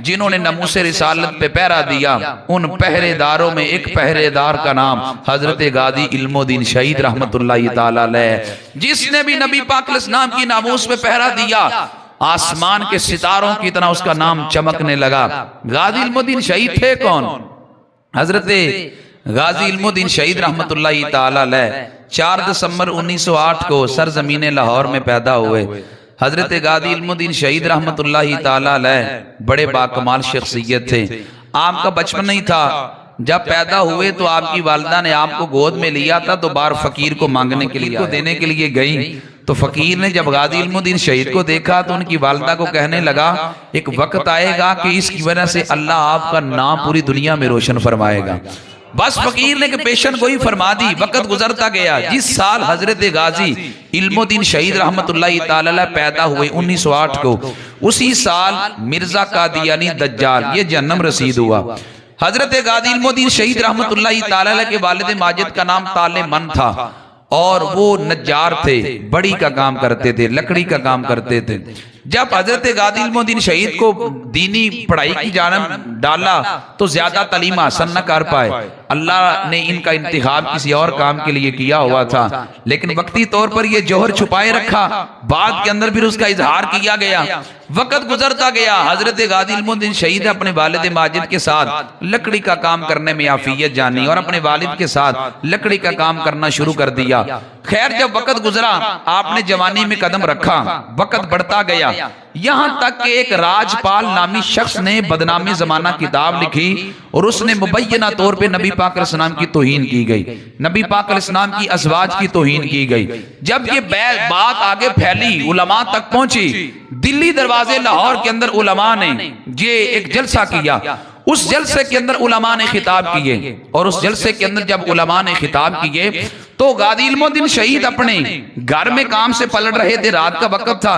जिन्होंने नमूसे रिसालत पे पहरा दिया, उन पहरेदारों में एक पहरेदार का नाम हजरत गाजी इल्मुद्दीन शहीद रहमतुल्लाहि ताला अलैह, जिसने भी नबी पाक अलैहिस्सलाम की नामूस पे पहरा दिया, आसमान के सितारों की तरह उसका नाम चमकने लगा। गाजी इल्मुद्दीन शहीद थे कौन? हजरत गाजी इल्मुद्दीन शहीद रहमतुल्लाहि ताला अलैह 4 दिसंबर 1908 को सरजमीन लाहौर में पैदा हुए। हजरत गाजी इल्मुद्दीन शहीद रहमतुल्लाहि ताला अलैह बड़े बाकमाल शख्सियत थे। आपका बचपन नहीं था, जब पैदा हुए तो आपकी वालिदा ने आपको गोद में लिया था, तो बार फकीर को मांगने के लिए देने के लिए गई, तो फकीर ने जब गाजी इल्मुद्दीन शहीद को देखा तो उनकी वालिदा को कहने लगा, एक वक्त आएगा कि इसकी वजह से अल्लाह आपका नाम पूरी दुनिया में रोशन फरमाएगा। बस फकीर ने पेशन गोई फरमा दी। वक्त गुजरता गया। जिस साल हजरत गाजी इल्मुद्दीन शहीद रहमतुल्लाहि ताला अलैह पैदा हुए 1908 को, उसी साल मिर्जा कादियानी दज्जाल ये जन्म रसीद हुआ। हजरत गाजी इल्मुद्दीन शहीद रहमतुल्लाहि ताला अलैह के वालिद माजिद का नाम तालेमन था और वो नज्जार थे, बड़ी का काम करते थे, लकड़ी का काम करते थे। जब हजरत गाजी इल्मुद्दीन शहीद को दीनी पढ़ाई की जानब डाला तो ज्यादा तालीम हासिल न कर पाए। अल्लाह ने इनका इंतखाब किसी और काम के लिए किया हुआ था, लेकिन वक्ती तौर पर यह जौहर छुपाए रखा, बाद के अंदर फिर उसका इजहार किया गया। वक्त गुजरता गया। हजरत गाजी इल्मुद्दीन शहीद अपने वालिद माजिद के साथ लकड़ी का काम करने में आफियत जानी और अपने वालिद के साथ लकड़ी का काम करना शुरू कर दिया। खैर, जब वक्त गुजरा, आपने जवानी में कदम रखा, वक्त बढ़ता गया, यहां तक कि एक राजपाल नामी शख्स ने बदनामी जमाना किताब लिखी और उसने मुबैयना तौर पे नबी पाक अलैहिस्सलाम की तौहीन की गई, नबी पाक अलैहिस्सलाम की अज़वाज की तौहीन की गई। जब ये बात आगे फैली, उलमा तक पहुंची, दिल्ली दरवाजे लाहौर के अंदर उलमा ने ये एक जलसा किया। उस जलसे के अंदर उलमा ने खिताब किए और उस जलसे के अंदर जब उलमा ने खिताब किए तो गाजी इल्मुद्दीन शहीद अपने घर में काम से पलट रहे थे। रात का वक्त था।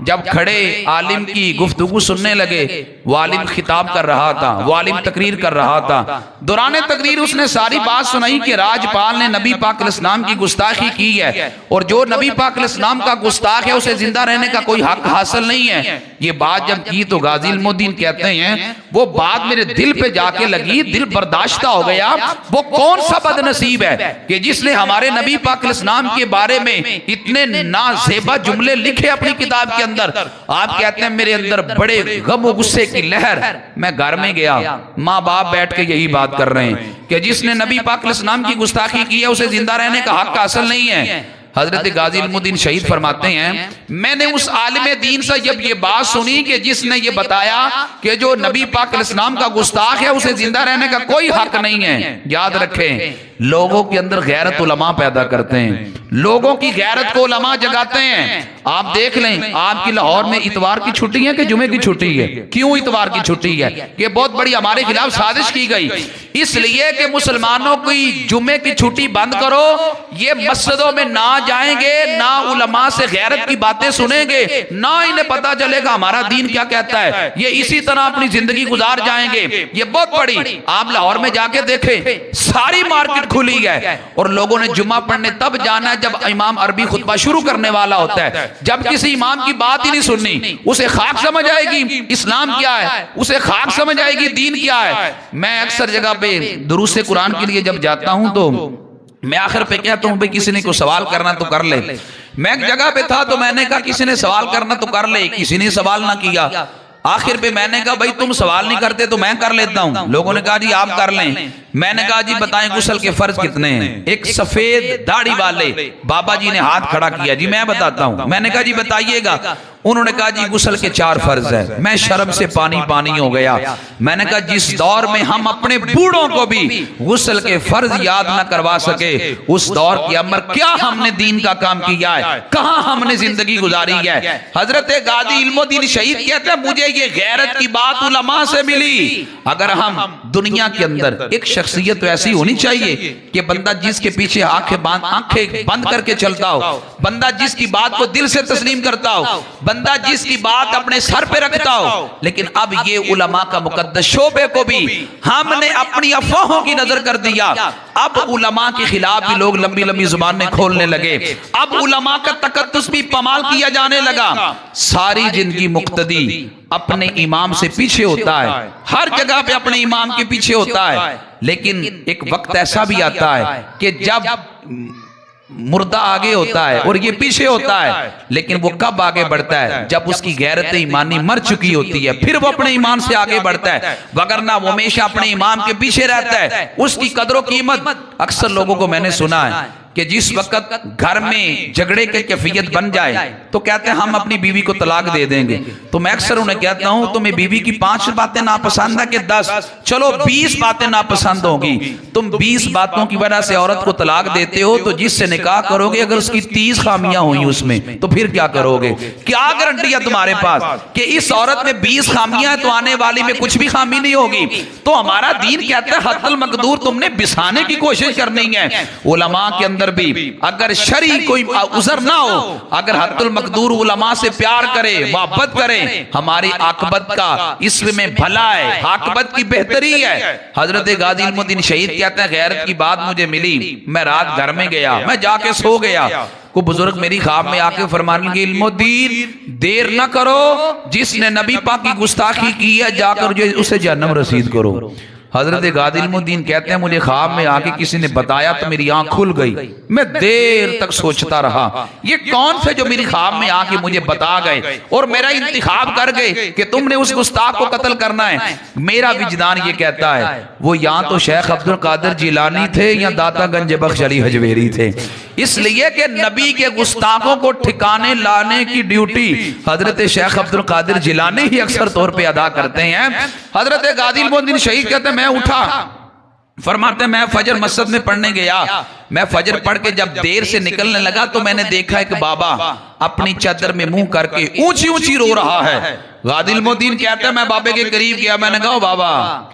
जब खड़े आलिम की गुफ्तगू सुनने लगे, वो आलिम खिताब कर रहा था, वो आलिम तकरीर कर रहा था। दौरान तकरीर उसने सारी बात सुनाई कि राजपाल ने नबी पाक अलैहिस्सलाम की गुस्ताखी की है और जो नबी पाक अलैहिस्सलाम का गुस्ताख है उसे जिंदा रहने का कोई हक हासिल नहीं है। ये बात जब की तो गाजी इल्मुद्दीन कहते हैं, वो बात मेरे दिल पे जाके लगी, दिल बर्दाश्ता हो गया। वो कौन सा बदनसीब है कि जिसने हमारे नबी पाक अलैहिस्सलाम के बारे में इतने नाज़ेबा जुमले लिखे अपनी किताब के अंदर। आप कहते हैं मेरे अंदर बड़े गम और गुस्से की लहर। मैं घर में गया, माँ बाप बैठ के यही बात कर रहे हैं कि जिसने नबी पाक अलैहिस्सलाम की गुस्ताखी की है उसे जिंदा रहने का हक हासिल नहीं है। हजरत गाजी इल्मुद्दीन शहीद फरमाते हैं, मैंने उस आलिम दीन से जब ये बात सुनी कि जिसने ये बताया कि जो नबी पाक अलैहिस्सलाम का गुस्ताख है उसे जिंदा रहने का कोई हक नहीं है। याद रखें, लोगों के अंदर गैरत उलमा पैदा करते हैं, लोगों की गैरत को उलमा जगाते हैं। आप देख लें, आपकी लाहौर में इतवार की छुट्टी है कि जुमे की छुट्टी है? क्यों इतवार की छुट्टी है? ये बहुत बड़ी हमारे खिलाफ साजिश की गई, इसलिए कि मुसलमानों की जुमे की छुट्टी बंद करो। ये मस्जिदों में ना जाएंगे, ना उलमा से गैरत की बातें सुनेंगे, ना इन्हें पता चलेगा हमारा दीन क्या कहता है। ये इसी तरह अपनी जिंदगी गुजार जाएंगे। ये बहुत बड़ी, आप लाहौर में जाके देखें, सारी मार्केट खुली है और लोगों ने जुम्मा पढ़ने तब जाना है जब इमाम अरबी खुतबा शुरू करने वाला होता है। जब किसी इमाम की बात ही नहीं सुननी, उसे खाक समझ आएगी इस्लाम क्या है, उसे खाक समझ आएगी दीन क्या है। मैं अक्सर जगह पे दुरूस कुरान के लिए जब जाता हूं तो मैं आखिर पे कहता हूं भाई किसी ने कोई सवाल करना तो कर ले। मैं एक जगह पे था तो मैंने कहा किसी ने सवाल करना तो कर ले, किसी ने सवाल ना किया। आखिर पे मैंने कहा भाई तुम सवाल नहीं करते तो मैं कर लेता हूं। लोगों ने कहा जी आप कर लें। मैंने कहा जी बताएं गुस्ल के फर्ज कितने हैं? एक सफेद दाढ़ी वाले बाबा जी ने हाथ खड़ा किया, जी मैं बताता हूं। मैंने कहा जी बताइएगा। उन्होंने कहा जी गुस्ल के 4 फर्ज है। मैं शर्म से पानी पानी हो गया। मैंने कहा जिस दौर में हम अपने बूढ़ों को भी गुस्ल के फर्ज याद ना करवा सके, उस दौर की अमर क्या हमने दीन का काम किया है, कहां हमने जिंदगी गुजारी है। हजरत गाजी इल्मुद्दीन शहीद कहते हैं मुझे ये गैरत की बात उलमा से मिली। अगर हम दुनिया के अंदर एक शख्सियत तो ऐसी होनी चाहिए कि बंदा जिसके पीछे आंखें बंद करके चलता हो, बंदा जिसकी बात को दिल से तस्लीम करता हो, बंदा जिसकी बात अपने सर पे रखता हो। लेकिन अब ये उलमा का मुकद्दस शोबे को भी हमने अपनी अफवाहों की नजर कर दिया। अब उलमा के खिलाफ भी लोग लंबी लंबी जुबानें खोलने लगे। अब उलमा का तकद्दुस भी पमाल किया जाने लगा। सारी जिंदगी मुक्तदी अपने इमाम से पीछे होता है, हर जगह पे अपने इमाम के पीछे होता है। लेकिन एक वक्त ऐसा भी आता है कि जब मुर्दा आगे होता है और ये पीछे होता है, लेकिन वो कब आगे बढ़ता है? जब उसकी गैरत ईमानी मर चुकी होती है, फिर वो अपने ईमान से आगे बढ़ता है, वगरना वो हमेशा अपने इमाम के पीछे रहता है। उसकी कदर कीमत, अक्सर लोगों को मैंने सुना है कि जिस वक्त घर में झगड़े की कैफियत बन जाए तो कहते हैं हम अपनी बीवी को तलाक दे देंगे। तो मैं अक्सर उन्हें कहता हूं तुम्हें बीवी की 5 बातें नापसंद है कि 10, चलो 20 बातें नापसंद होगी। तुम 20 बातों की वजह से औरत को तलाक देते हो, तो जिससे निकाह करोगे अगर उसकी 30 खामियां हुई उसमें, तो फिर क्या करोगे? क्या गारंटी है तुम्हारे पास कि इस औरत में 20 खामियां हैं तो आने वाली में कुछ भी खामी नहीं होगी? तो हमारा दीन कहता है हद्दुल मकदूर तुमने बिसाने की कोशिश करनी है। उलमा के अंदर भी अगर शरी कोई उज़र ना हो, अगर हद्दुल मकदूर उलमा से प्यार करे, मोहब्बत करे, हमारी आकबत का इसमें भला है, आकबत की बेहतरी है। हजरत गाजी इल्मुद्दीन शहीद कहते हैं गैरत की बात मुझे मिली, मैं रात घर में गया, मैं जाके सो गया। को बुजुर्ग मेरी ख्वाब में आके फरमाने लगे इल्मुद्दीन देर ना करो, जिसने नबी पाक की गुस्ताखी की है जाकर उसे जहन्नम रसीद करो। हजरत गाजी इल्मुद्दीन कहते हैं मुझे ख्वाब में आके किसी ने बताया तो मेरी आंख खुल गई। मैं देर तक सोचता रहा ये कौन थे जो मेरी ख्वाब में आके मुझे बता गए और मेरा इंतखाब कर गए कि तुमने उस गुस्ताख को कत्ल करना है। मेरा विजदान ये कहता है वो या तो शेख अब्दुल कादिर जिलानी थे या दाता गंज बख्श अली हजवेरी थे, इसलिए कि नबी के गुस्ताखों को ठिकाने लाने की ड्यूटी हजरत शेख अब्दुल कादिर जिलानी ही अक्सर तौर पे अदा करते हैं। हजरत गाजी इल्मुद्दीन शहीद कहते हैं मैं उठा, फरमाते मैं फजर मस्जिद में पढ़ने गया, मैं फजर पढ़ के जब देर से निकलने लगा तो मैंने देखा एक बाबा अपनी चादर में मुंह करके ऊंची ऊंची रो रहा है। गाजी इल्मुद्दीन कहते हैं मैं बाबे के करीब गया, मैंने कहा बाबा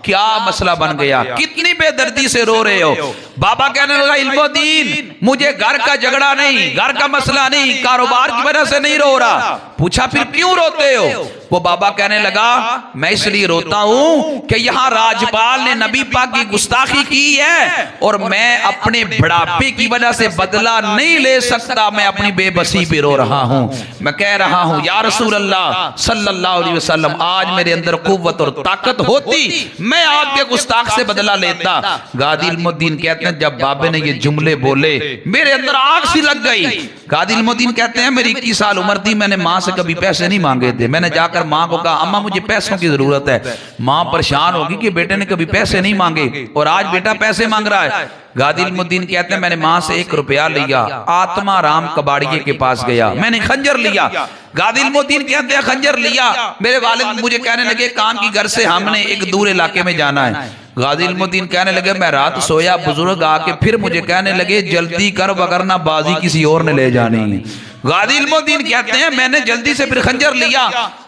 क्या मसला बन गया, कितनी बेदर्दी से रो रहे हो? बाबा कहने लगा इल्मुद्दीन मुझे घर का झगड़ा नहीं, घर का मसला नहीं, कारोबार की वजह से नहीं रो रहा। पूछा फिर क्यों रोते हो? वो बाबा कहने लगा मैं इसलिए रोता हूं कि यहाँ राजपाल ने नबी पाक की गुस्ताखी की है और मैं अपने बुढ़ापे की वजह से बदला नहीं ले सकता, मैं अपनी बेबसी पे रो रहा हूं। मैं कह रहा हूं या रसूल अल्लाह सल्लल्लाहु अलैहि वसल्लम आज मेरे अंदर कुव्वत और ताकत होती मैं आपके गुस्ताख से बदला लेता। गाजी इल्मुद्दीन कहते हैं जब बाबे ने ये जुमले बोले मेरे अंदर आग सी लग गई। गाजी इल्मुद्दीन कहते हैं मेरी 21 साल उम्र थी, मैंने माँ से कभी पैसे नहीं मांगे थे। मैंने जाकर माँ को कहा अम्मा मुझे पैसों की जरूरत है। माँ परेशान होगी कि बेटे ने कभी पैसे नहीं मांगे और आज बेटा पैसे मांग रहा है। गाजी इल्मुद्दीन कहते हैं मैंने माँ से 1 रुपया लिया, आत्मा राम कबाड़िए के पास गया, मैंने खंजर लिया। गाजी इल्मुद्दीन कहते हैं खंजर लिया, मेरे वालिद मुझे कहने लगे कान की घर से हमने एक दूर इलाके में जाना है। गाजी इल्मुद्दीन कहने लगे मैं रात सोया, बुजुर्ग आके फिर मुझे कहने लगे जल्दी कर वगरना बाजी किसी और ने ले जानी है। गाजी इल्मुद्दीन कहते हैं मैंने जल्दी से फिर खंजर लिया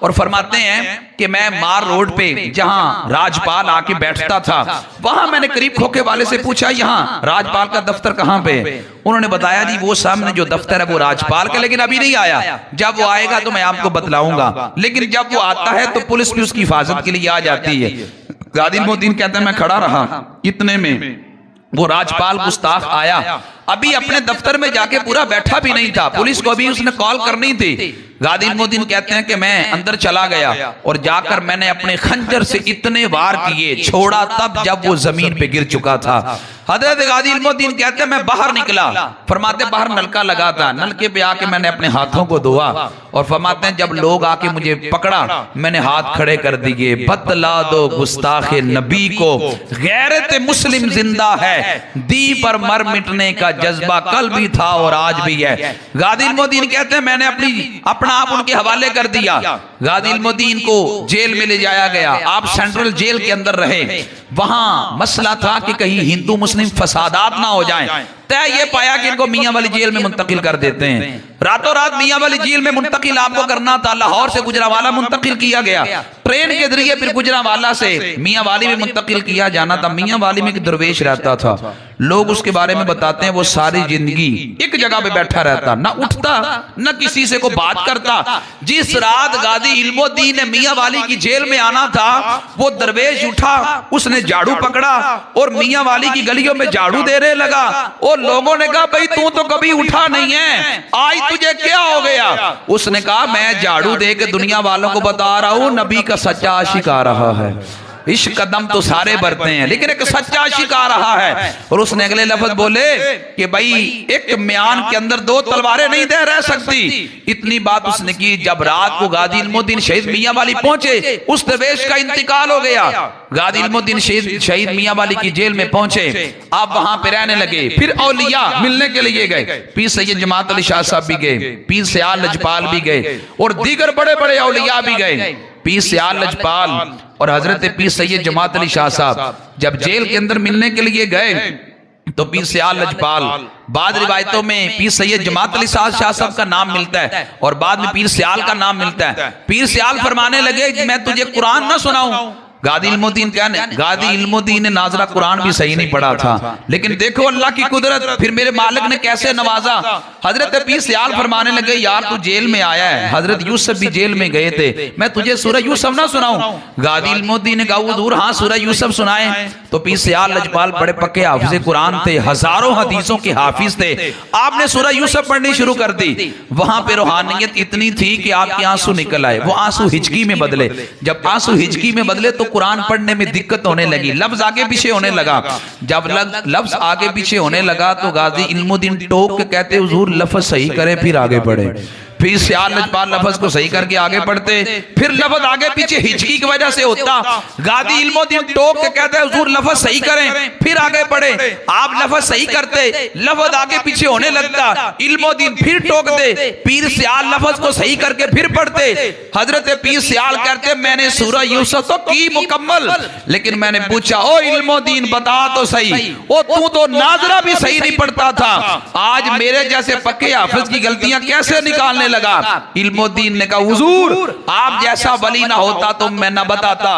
और फरमाते हैं कि मैं मार रोड पे जहां राजपाल आके बैठता था वहां मैंने करीब खोखे वाले से पूछा यहाँ राजपाल का दफ्तर कहाँ पे? उन्होंने बताया जी वो सामने जो दफ्तर है वो राजपाल का, लेकिन अभी नहीं आया, जब वो आएगा तो मैं आपको बतलाऊंगा। लेकिन जब वो आता है तो पुलिस भी उसकी हिफाजत के लिए आ जाती है। गाजी इल्मुद्दीन कहते हैं मैं खड़ा रहा, इतने में वो राजपाल गुस्ताख आया, अभी अपने दफ्तर में जाके पूरा बैठा भी नहीं था, पुलिस को अभी उसने कॉल करनी थी। गाजी इल्मुद्दीन कहते हैं कि मैं अंदर चला गया और जाकर मैंने अपने खंजर से इतने वार किए, छोड़ा तब जब वो जमीन पे गिर चुका था। हजरत गाजी इल्मुद्दीन कहते हैं मैं बाहर निकला, फरमाते बाहर नलका लगा था, नलके पे आके मैंने अपने हाथों को धोआ और फरमाते हैं जब लोग आके मुझे पकड़ा मैंने हाथ खड़े कर दिए, बतला दो गुस्ताखे नबी को गैरत मुस्लिम जिंदा है, दी पर मर मिटने का जज्बा कल भी था और आज भी है। गाजी इल्मुद्दीन कहते हैं मैंने अपना आप उनके हवाले कर दिया। गाजी इल्मुद्दीन को जेल में ले जाया गया, आप सेंट्रल जेल के अंदर रहे। वहां मसला था कि कहीं हिंदू मुस्लिम फसादात ना हो जाएं। तय ये पाया कि इनको मियां वाली जेल में मुंतकिल कर देते हैं। रातों रात मियां वाली जेल में मुंतकिल आपको करना था, लाहौर से गुजरावाला मुंतकिल किया गया, ट्रेन के जरिए फिर गुजरावाला से मियां वाली में मुंतकिल किया जाना था। मियां वाली में एक दरवेश रहता था, लोग उसके बारे में बताते हैं वो सारी जिंदगी एक जगह पे बैठा रहता, ना उठता न किसी से को बात करता। जिस रात गाजी इल्मुद्दीन ने मियां वाली की जेल में आना था, वो दरवेश उठा, उसने झाड़ू पकड़ा और मियां वाली की गलियों में झाड़ू देने लगा। और लोगों ने कहा भाई तू तो कभी उठा नहीं है, आज तुझे क्या हो गया? उसने कहा मैं झाड़ू दे के दुनिया वालों को बता रहा हूं नबी का सच्चा आशिक आ रहा है। इश्क कदम तो सारे भरते हैं लेकिन एक सच्चा आशिक आ रहा है। और उसने अगले लफ्ज बोले कि भाई एक म्यान के अंदर दो तलवारें नहीं दे रह सकती। इतनी बात उसने की। जब रात को गाजी इल्मुद्दीन शहीद मियां वाली पहुंचे, उस दरवेश का इंतकाल हो गया। गाजी इल्मुद्दीन शहीद मियां वाली की जेल में पहुंचे, आप वहां पे रहने लगे। फिर औलिया मिलने के लिए गए, पीर सैयद जमात अली शाह साहब भी गए, पीर सयाल लजपाल भी गए और दीगर बड़े बड़े औलिया भी गए। पीर सयाल लजपाल और हजरत पीर सैयद जमात अली शाह साहब जब जेल के अंदर मिलने के लिए गए तो पीर सयाल लजपाल, बाद रिवायतों में पीर सैयद जमात अली शाह साहब का नाम मिलता है और बाद में पीर सयाल का नाम मिलता है। पीर सयाल फरमाने लगे कि मैं तुझे कुरान ना सुनाऊं। गाजी इल्मुद्दीन गाजी इल्मुद्दीन ने नाजरा कुरान भी सही नहीं पढ़ा था, लेकिन देखो अल्लाह की कुदरत, फिर मेरे मालिक ने कैसे नवाजा। हजरत पीर सयाल फरमाने लगे यार तू जेल में आया है, हजरत यूसुफ भी जेल में गए थे, मैं तुझे सूरह यूसुफ ना सुनाऊं? गाजी इल्मुद्दीन ने कहा हुजूर हाँ सूरह यूसुफ सुनाए। तो पीर सयाल लजपाल बड़े पक्के हाफिज कुरान थे, हजारों हदीसों के हाफिज थे। आपने सूरह यूसुफ पढ़नी शुरू कर दी। वहां पे रूहानियत इतनी थी कि आपके आंसू निकल आए, वो आंसू हिचकी में बदले। जब आंसू हिचकी में बदले तो कुरान पढ़ने में दिक्कत होने लगी, लफ्ज आगे पीछे होने लगा। जब लफ्ज आगे पीछे होने लगा तो गाजी इल्मुद्दीन टोक के कहते हुजूर लफ्ज सही करें फिर आगे बढ़े। फिर सयाल लजपाल लफ्ज को सही करके आगे बढ़ते, फिर लफ्ज आगे पीछे हिचकी की वजह से होता। गाजी इल्मुद्दीन टोक के कहते हुजूर लफ्ज सही करें फिर आगे बढ़े। आप लफ्ज सही करते, लफ्ज आगे पीछे होने लगता, इल्मुद्दीन फिर टोक दे, पीर सयाल लफ्ज को सही करके फिर पढ़ते। हजरत पीर सयाल कहते मैंने सूरह यूसुफ तो की मुकम्मल, लेकिन मैंने पूछा ओ इल्मुद्दीन बता तो सही, ओ तू तो नाजरा भी सही नहीं पढ़ता था, आज मेरे जैसे पक्के हाफिज की गलतियां कैसे निकालने लगा? इल्मुद्दीन ने कहा हुजूर आप जैसा वली ना होता तो मैं ना बताता,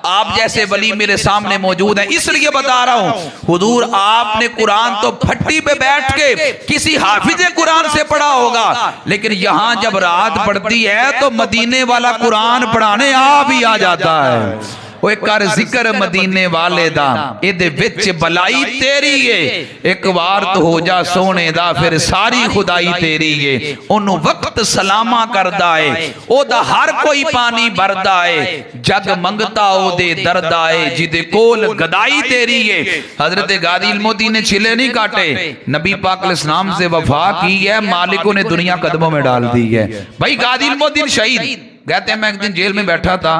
आप जैसे वली मेरे सामने मौजूद है इसलिए बता रहा हूं। हुजूर आपने कुरान तो फट्टी पे बैठ के किसी हाफिज कुरान से पढ़ा होगा, लेकिन यहां जब रात पड़ती है तो मदीने वाला कुरान पढ़ाने आप ही आ जाता है। ओए कर जिक्र मदीने वाले दा इहदे विच भलाई तेरी है, एक वार तो हो जा सोने दा फिर सारी खुदाई तेरी है। ओनू वक्त सलामा करदा है ओदा हर कोई पानी भरदा है, जग मंगता ओदे दरदा है जिदे कोल गदाई तेरी है। हजरत गाजी इल्मुद्दीन ने छिले नहीं काटे, नबी पाक अलैहिस्सलाम से वफा की है, मालिकों ने दुनिया कदमों में डाल दी है। भाई गाजी इल्मुद्दीन शहीद कहते हैं मैं एक दिन जेल में बैठा था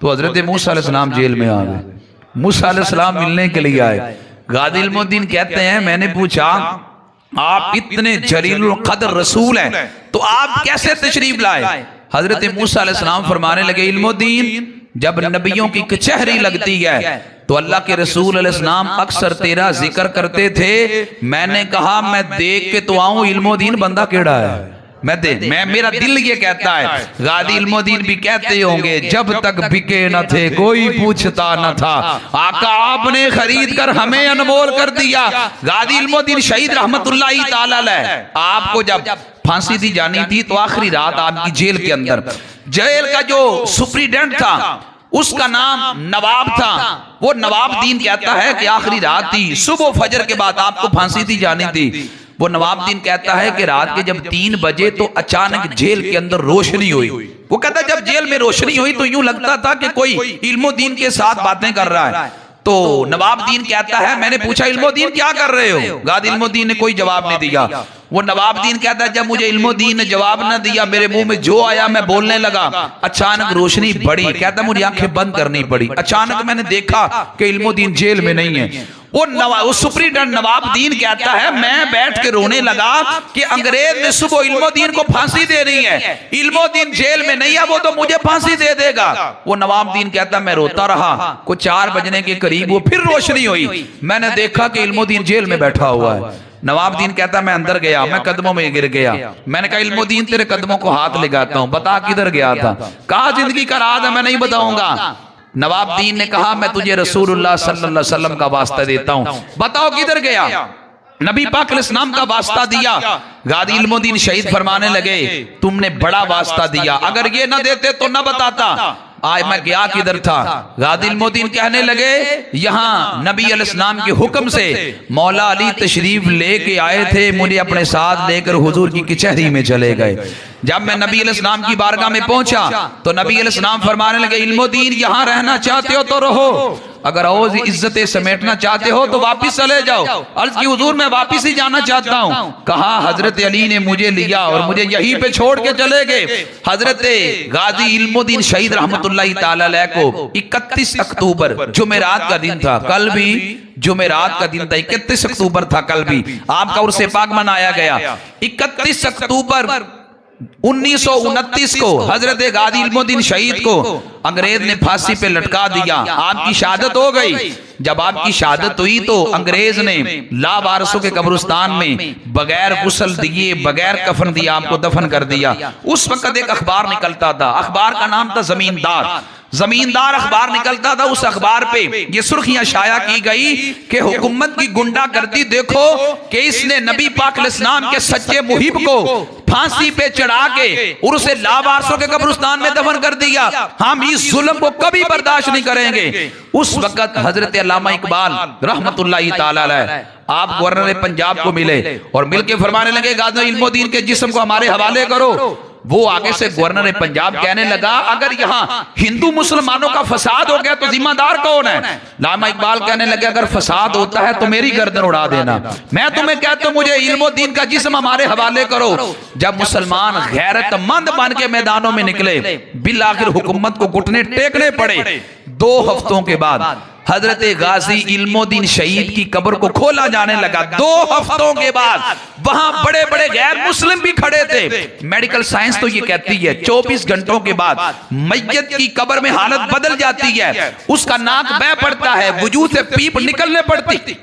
तो हजरत मूसा अलैहिस्सलाम जेल में आ गए। मूसा अलैहिस्सलाम मिलने के लिए आए। गाजी इल्मुद्दीन कहते हैं मैंने पूछा आप इतने जलीलुल कद्र रसूल हैं तो आप कैसे तशरीफ लाए? हजरत मूसा अलैहिस्सलाम फरमाने लगे इल्मुद्दीन जब नबियों की कचहरी लगती है तो अल्लाह के रसूल अलैहिस्सलाम अक्सर तेरा जिक्र करते थे। मैंने कहा मैं देख के तो आऊं इल्मुद्दीन बंदा केड़ा है, मैं मेरा दिल ये कहता है। गाजी इल्मुद्दीन भी कहते होंगे जब तक बिके न थे कोई पूछता न था, आका आपने खरीद कर हमें अनमोल कर दिया। गाजी इल्मुद्दीन शहीद रहमतुल्लाहि ताला अलैह, आपको जब फांसी दी जानी थी तो आखिरी रात आपकी जेल के अंदर, जेल का जो सुप्रीडेंट था उसका नाम नवाब था। वो नवाब दीन कहता है कि आखिरी रात थी, सुबह फजर के बाद आपको फांसी दी जानी थी। वो नवाबुद्दीन कहता है कि रात के जब 3 बजे तो अचानक जेल के अंदर रोशनी हुई। वो कहता है जब जेल में रोशनी हुई तो यूं लगता था कि कोई इल्मुद्दीन के साथ बातें कर रहा है। तो नवाबुद्दीन कहता है मैंने पूछा इल्मुद्दीन क्या कर रहे हो? गाजी इल्मुद्दीन ने कोई जवाब नहीं दिया। वो नवाबुद्दीन कहता है जब मुझे इल्मुद्दीन ने जवाब न दिया, मेरे मुंह में जो आया मैं बोलने लगा, अचानक रोशनी बढ़ी। कहता मुझे आंखें बंद करनी पड़ी। अचानक मैंने देखा कि इल्मुद्दीन जेल में नहीं है। वो सुप्रीटेंडेंट नवाबुद्दीन कहता है मैं बैठ के रोने लगा कि अंग्रेज ने सुबह इल्मुद्दीन को फांसी दे रही है, इल्मुद्दीन जेल में नहीं है, वो तो मुझे फांसी दे देगा। वो नवाबुद्दीन कहता मैं रोता रहा। कुछ 4 बजने के करीब वो फिर रोशनी हुई, मैंने देखा कि इल्मुद्दीन जेल में बैठा हुआ है। नवाबुद्दीन कहता मैं अंदर गया, मैं कदमों में गिर गया। मैंने कहा इल्मुद्दीन तेरे कदमों को हाथ लगाता हूं, बता किधर गया था। कहा जिंदगी का राज है मैं नहीं बताऊंगा। नवाबुद्दीन ने कहा मैं तुझे रसूलुल्लाह सल्लल्लाहु अलैहि वसल्लम का वास्ता देता हूं, बताओ किधर गया। नबी पाक अलैहिस्सलाम का वास्ता दिया। गाजी इल्मुद्दीन शहीद फरमाने लगे तुमने बड़ा वास्ता दिया, अगर ये ना देते तो ना बताता आज मैं गया किधर था। गाजी इल्मुद्दीन कहने लगे यहाँ नबी अलैहिस्सलाम के हुक्म से मौला अली तशरीफ लेके आए थे, मुझे अपने साथ लेकर हुजूर की कचहरी में चले गए। जब मैं नबी अलैहिस्सलाम की बारगाह में पहुंचा तो नबी अलैहिस्सलाम फरमाने लगे इल्मुद्दीन यहाँ रहना चाहते हो तो रहो, अगर औज इज्जतें समेटना चाहते हो तो वापिस चले जाओ। अर्ज की हुजूर मैं वापिस ही जाना चाहता हूँ। कहा हजरत अली ने मुझे लिया और मुझे यहीं पे छोड़ के चले गए। हजरत गाजी इल्मुद्दीन शहीद रहमतुल्लाहि ताला अलैह को 31 अक्टूबर जुमेरात का दिन था, कल भी जुमेरात का दिन था, 31 अक्टूबर था, कल भी आपका उर्से पाक मनाया गया। 31 अक्टूबर 1929 को हजरत गाजी इल्मुद्दीन शहीद को अंग्रेज ने फांसी पे लटका दिया। आपकी शहादत हो गई। जब आपकी शहादत हुई तो अंग्रेज ने लावारसों के कब्रिस्तान में बगैर गुस्ल दिए, बगैर कफन दिए आपको दफन कर दिया। उस वक्त एक अखबार निकलता था, अखबार का नाम था जमींदार। जमींदार अखबार निकलता था। उस अखबार पे ये सुर्खियां शाया की गई कि हुकूमत की गुंडागर्दी देखो कि इसने नबी पाक अलैहिस्सलाम के सच्चे मुहिब को फांसी पे चढ़ा के और उसे लावारसों के कब्रिस्तान में दफन कर दिया। हम इस जुल्म को कभी बर्दाश्त नहीं करेंगे। उस वक्त हजरत अल्लामा इकबाल रहमतुल्लाहि ताला अलैह आप गवर्नर पंजाब को मिले और मिलके फरमाने लगे गाजी इल्मुद्दीन के जिस्म को हमारे हवाले करो। वो आगे से गवर्नर पंजाब कहने लगा अगर यहाँ हिंदू मुसलमानों का फसाद हो गया तो जिम्मेदार कौन है। अल्लामा इकबाल कहने लगे अगर फसाद होता है तो मेरी गर्दन उड़ा देना, मैं तुम्हें कहता हूं मुझे इल्मुद्दीन का जिस्म हमारे हवाले करो। जब मुसलमान गैरतमंद बन के मैदानों में निकले, बिल आखिर हुकूमत को घुटने टेकने पड़े। 2 हफ्तों के बाद हजरत गाजी इल्मुद्दीन शहीद की कब्र को खोला जाने लगा। 2 हफ्तों के बाद वहां बड़े बड़े गैर मुस्लिम भी खड़े थे। मेडिकल साइंस तो ये कहती है 24 घंटों के बाद मैयत की कब्र में हालत बदल जाती है, उसका नाक बह पड़ता है, वजूद से पीप निकलने पड़ती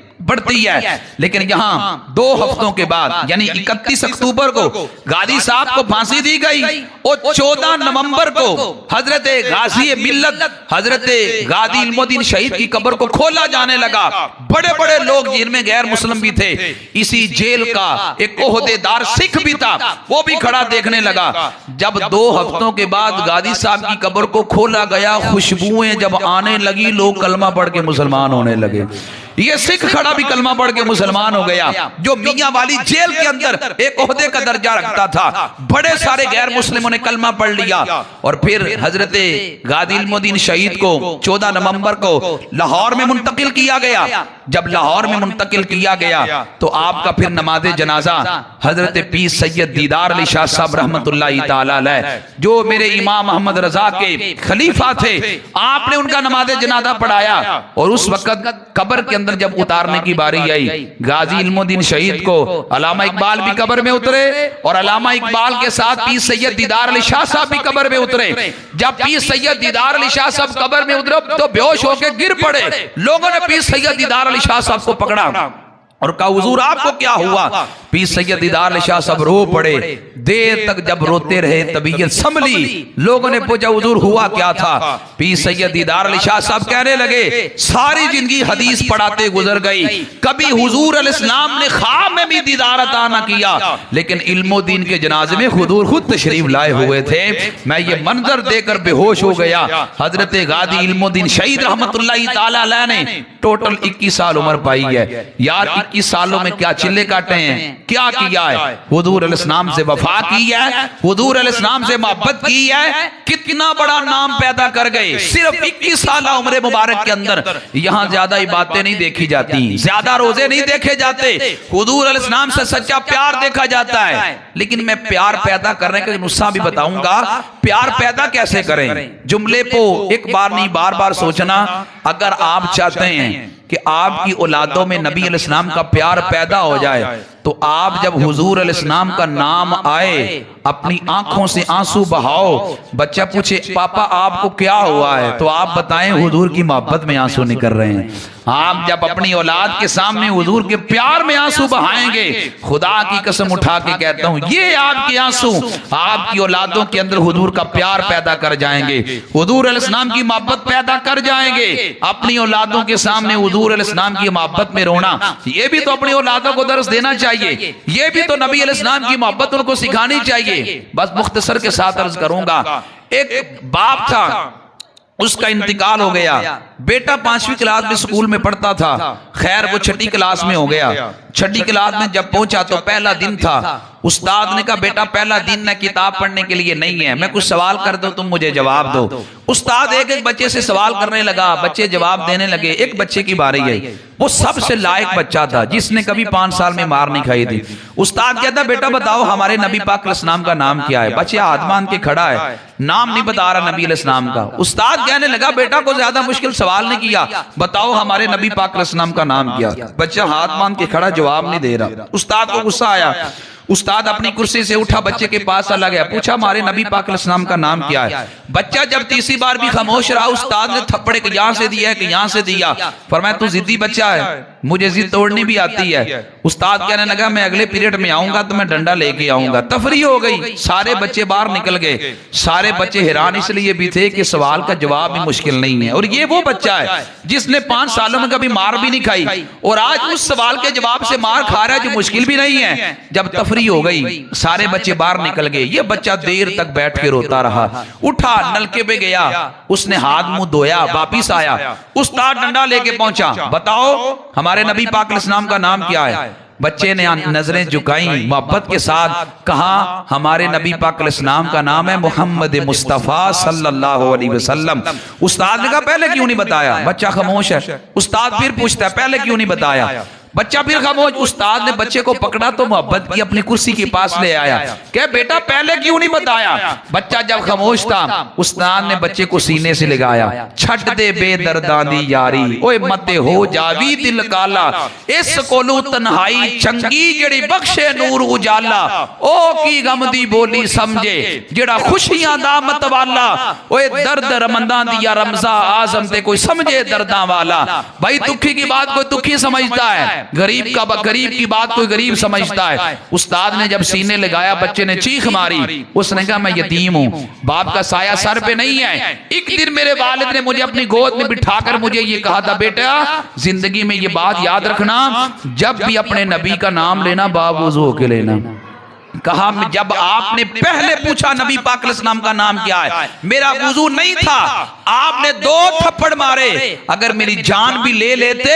है। लेकिन यहाँ 2 हफ्तों के बाद यानी 31 अक्टूबर को गाजी साहब को फांसी दी गई और 14 नवंबर को हजरत गाजी मिल्लत हजरत गाजी इल्मुद्दीन शहीद की कब्र को खोला जाने लगा। बड़े बड़े लोग जिनमें गैर मुस्लिम भी थे, इसी जेल का एक ओहदेदार सिख भी था, वो भी खड़ा देखने लगा। जब 2 हफ्तों के बाद गाजी साहब की कब्र को खोला गया, खुशबुएं जब आने लगी, लोग कलमा पढ़ के मुसलमान होने लगे। ये सिख खड़ा भी कलमा पढ़ के मुसलमान हो गया। जो मियां वाली जेल के अंदर एक ओहदे का दर्जा रखता था, बड़े सारे गैर मुस्लिमों ने कलमा पढ़ लिया। और फिर हजरत गाजी इल्मुद्दीन शहीद को 14 नवंबर को लाहौर में मुंतकिल किया गया। जब लाहौर में मुंतकिल किया गया तो आपका फिर नमाज जनाजा हजरत पीर सैयद दीदार अली शाह साहब रहमतुल्लाहि ताला अलैह जो मेरे इमाम अहमद रजा के खलीफा थे, आपने उनका नमाज जनाजा पढ़ाया। और उस वक्त कब्र के अंदर जब उतारने की बारी आई, गाजी इल्मुद्दीन शहीद को अल्लामा इकबाल भी कब्र में उतरे और अल्लामा इकबाल के साथ पीर सैयद दीदार अली शाह साहब भी कब्र में उतरे। जब पीर सैयद दीदार अली शाह साहब कब्र में उतरे तो बेहोश होकर गिर पड़े। लोगों ने पीर सैयद दीदार अली शाह साहब को पकड़ा और कहा हुजूर आपको क्या हुआ। पीर सैयद दीदार अली शाह साहब रो पड़े। देर तक जब रोते रहे तबीयत संभली। लोगों ने पूछा हुजूर हुआ क्या था। पीर सैयद दीदार अली शाह साहब कहने लगे सारी जिंदगी हदीस पढ़ाते गुजर गई, कभी हुजूर अलैहिस्सलाम ने ख्वाब में भी दीदार अता न किया, लेकिन इल्मुद्दीन के जनाजे में हुजूर खुद तशरीफ लाए हुए थे। मैं ये मंजर देखकर बेहोश हो गया। हजरत गाजी इल्मुद्दीन शहीद रहमतुल्लाहि ताला अलैह ने टोटल 21 साल उम्र पाई है यार। 21 सालों में क्या चिल्ले काटे हैं, क्या किया है, हुजूर अलैहिस्सलाम से वफा की है, हुजूर अलैहिस्सलाम से मोहब्बत की है, कितना बड़ा नाम पैदा कर गए सिर्फ 21 साल उम्र मुबारक के अंदर। यहाँ ज्यादा इबादतें नहीं देखी जाती, ज्यादा रोजे नहीं देखे जाते, हुजूर अलैहिस्सलाम से सच्चा प्यार देखा जाता है। लेकिन मैं प्यार पैदा करने का नुस्खा भी बताऊंगा, प्यार पैदा कैसे करें। जुमले को एक बार नहीं बार बार सोचना। अगर आप चाहते हैं कि आपकी औलादों में नबी अलैहिस्सलाम का प्यार पैदा हो जाए, तो आप जब हुजूर अलैहिस्सलाम का नाम आए अपनी आंखों से आंसू बहाओ। बच्चा पूछे पापा आपको क्या हुआ है, तो आप बताएं हुजूर की मोहब्बत में आंसू निकल रहे हैं। आप जब अपनी औलाद के सामने हुजूर के प्यार में आंसू बहाएंगे, खुदा की कसम उठा के कहता हूं, ये आपके आंसू आपकी औलादों के अंदर हुजूर का प्यार पैदा कर जाएंगे, हुजूर अलैहिस्सलाम की मोहब्बत पैदा कर जाएंगे। अपनी औलादों के सामने हुजूर अलैहिस्सलाम की मोहब्बत में रोना, ये भी तो अपनी औलादों को दर्स देना चाहिए, ये भी तो नबी अलैहिस्सलाम की मोहब्बत उनको सिखानी चाहिए। बस मुख्तसर के साथ अर्ज करूंगा, एक बाप था, उसका इंतकाल हो गया, बेटा 5वीं क्लास में स्कूल में पढ़ता था, खैर वो 6ठी क्लास में हो गया। 6ठी क्लास में जब पहुंचा तो पहला दिन था, उस्ताद ने कहा बेटा पहला दिन ना किताब पढ़ने के लिए नहीं है, मैं कुछ सवाल कर दूं तुम मुझे जवाब दो। उस्ताद एक एक बच्चे से सवाल करने लगा, बच्चे जवाब देने लगे। एक बच्चे की बारी आई, वो सबसे लायक बच्चा था जिसने कभी 5 साल में मार नहीं खाई थी। उस्ताद कहता बेटा बताओ हमारे नबी पाक अलैहिस्सलाम का नाम क्या है। बच्चा हाथ बांध के खड़ा है, नाम नहीं बता रहा नबी अलैहिस्सलाम का। उस्ताद कहने लगा बेटा को ज्यादा मुश्किल सवाल नहीं किया, बताओ हमारे नबी पाक अलैहिस्सलाम का नाम क्या। बच्चा हाथ बांध के खड़ा, जवाब नहीं दे रहा। उस्ताद को गुस्सा आया, उस्ताद अपनी कुर्सी से उठा, बच्चे के पास चला गया, पूछा हमारे नबी पाक अलैहिस्सलाम का नाम क्या है। बच्चा जब तीसरी बार भी खामोश रहा, उस्ताद ने थप्पड़ एक यहां से दिया कि यहां से दिया, फरमाया तू जिद्दी बच्चा है, मुझे जिद तोड़नी भी आती है। उस्ताद कहने लगा मैं अगले पीरियड में आऊंगा तो मैं डंडा लेके आऊंगा। तफरी हो गई, सारे बच्चे बाहर निकल गए। सारे बच्चे हैरान इसलिए भी थे कि सवाल का जवाब भी मुश्किल नहीं है, और ये वो बच्चा है जिसने 5 सालों में कभी मार भी नहीं खाई, और आज उस सवाल के जवाब से मार खा रहा है जो मुश्किल भी नहीं है। जब तफरी हो गई, सारे बच्चे बाहर निकल गए, ये बच्चा देर तक बैठ के रोता रहा। उठा, नलके पे गया, उसने हाथ मुंह धोया, वापिस आया, उस्ताद डंडा लेके पहुंचा, बताओ हमारे नबी पाक अलैहिस्सलाम का नाम क्या है। बच्चे ने नजरें झुकाई, मोहब्बत के साथ कहा हमारे नबी पाक अलैहिस्सलाम का नाम है मोहम्मद मुस्तफा सल्लल्लाहु अलैहि वसल्लम। उस्ताद ने कहा पहले क्यों नहीं बताया। बच्चा खामोश है। उस्ताद फिर पूछता है पहले क्यों नहीं बताया। बच्चा फिर खामोश। उस्ताद ने बच्चे को पकड़ा तो मोहब्बत की अपनी कुर्सी के पास ले आया, क्या बेटा पहले क्यों नहीं बताया। बच्चा जब खामोश था, उस्ताद ने बच्चे को सीने से लगाया, छट दे बेदर्दानी यारी, ओए मते हो जावी दिल काला, इस कोलू तन्हाई चंगी जेड़ी बख्शे नूर उजाला, ओ की गम दी बोली समझे जेड़ा खुशियां दा मतवाला, ओए दर्द रमंदा दिया रमजा आजम ते कोई समझे दर्दा वाला। भाई दुखी की बात कोई दुखी समझता है, गरीब की बात कोई गरीब समझता है। उस्ताद ने जब सीने लगाया, बच्चे ने चीख मारी, उसने कहा मैं यतीम हूं, बाप का साया सर पे नहीं है। एक दिन मेरे वालिद ने मुझे अपनी गोद में बिठाकर मुझे ये कहा था बेटा जिंदगी में ये बात याद रखना, जब भी अपने नबी का नाम लेना बावुज़ू होके लेना। कहा जब आपने पहले पूछा नबी पाक अलैहिस्सलाम का नाम क्या है, मेरा वुजू नहीं था, आपने 2 थप्पड़ मारे, अगर मेरी जान भी ले लेते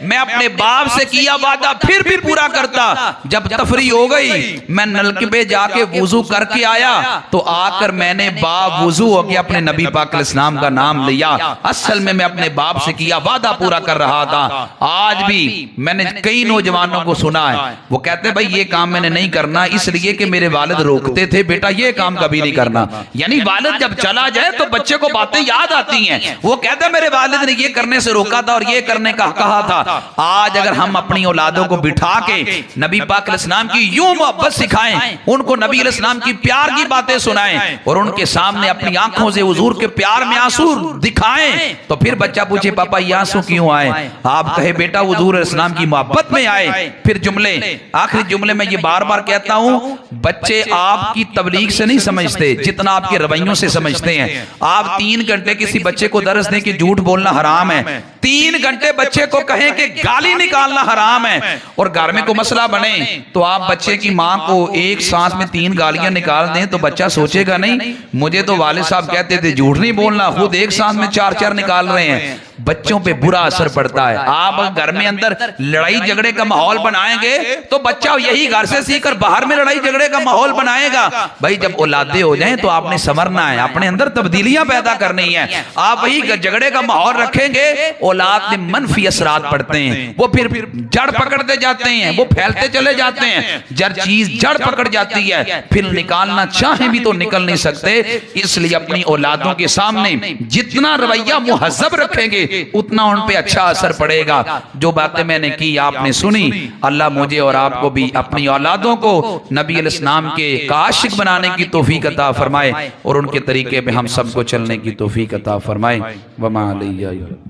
मैं अपने बाप से किया वादा फिर भी पूरा करता। जब तफरी हो गई, मैं नलके पे जाके वुजू करके आया, तो आकर मैंने बाप वुजू होके अपने नबी पाक अलैहिस्सलाम का नाम लिया। असल में मैं अपने बाप से किया वादा पूरा कर रहा था। आज भी मैंने कई नौजवानों को सुना है, वो कहते भाई ये काम मैंने नहीं करना इसलिए कि मेरे वालिद रोकते थे, बेटा ये काम कभी नहीं करना। यानी वालिद जब चला जाए तो बच्चे को बातें याद आती हैं। वो कहते मेरे वालिद ने ये करने से रोका था और ये करने का कहा था। आज अगर हम अपनी औलादों को बिठा के नबी पाक अलैहिस्सलाम की यूं मोहब्बत सिखाएं, उनको नबी अलैहिस्सलाम की प्यार की बातें सुनाएं और उनके सामने अपनी आंखों से हुजूर के प्यार में आंसू दिखाएं, तो फिर बच्चा पूछे पापा ये आंसू क्यों आए, आप कहे बेटा हुजूर अलैहिस्सलाम की मोहब्बत में आए। फिर जुमले, आखिरी जुमले में ये बार बार कहता हूं, बच्चे आपकी तबलीग से नहीं समझते जितना आपके रवैयों से समझते हैं। आप 3 घंटे किसी बच्चे को दर्स दें कि झूठ बोलना हराम है, 3 घंटे बच्चे को कहें कि गाली निकालना हराम है, और घर में कोई मसला बने तो आप बच्चे की मां को एक सांस में 3 गालियां निकाल दें तो बच्चा सोचेगा नहीं मुझे तो वालिद साहब कहते थे झूठ नहीं बोलना, खुद एक सांस में 4-4 निकाल रहे हैं। बच्चों पे बुरा असर पड़ता है। आप घर में अंदर लड़ाई झगड़े का माहौल बनाएंगे तो बच्चा यही घर से सीखकर बाहर में लड़ाई झगड़े का माहौल बनाएगा। भाई जब औलादे हो जाएं तो आपने संवरना है, अपने अंदर तब्दीलियां पैदा करनी है। आप वही झगड़े का माहौल रखेंगे, औलाद में मनफी असरात पड़ते हैं, वो फिर जड़ पकड़ते जाते हैं, वो फैलते चले जाते हैं। जब चीज जड़ पकड़ जाती है फिर निकालना चाहे भी तो निकल नहीं सकते। इसलिए अपनी औलादों के सामने जितना रवैया मुहज्जब रखेंगे उतना उन पे अच्छा असर पड़ेगा। जो बातें मैंने की आपने सुनी, अल्लाह मुझे और आपको भी अपनी औलादों को नबी अलैहिस्सलाम के आशिक बनाने की तौफीक अता फरमाए और उनके तरीके पे हम सबको चलने की तौफीक अता फरमाए। वमा अलैया।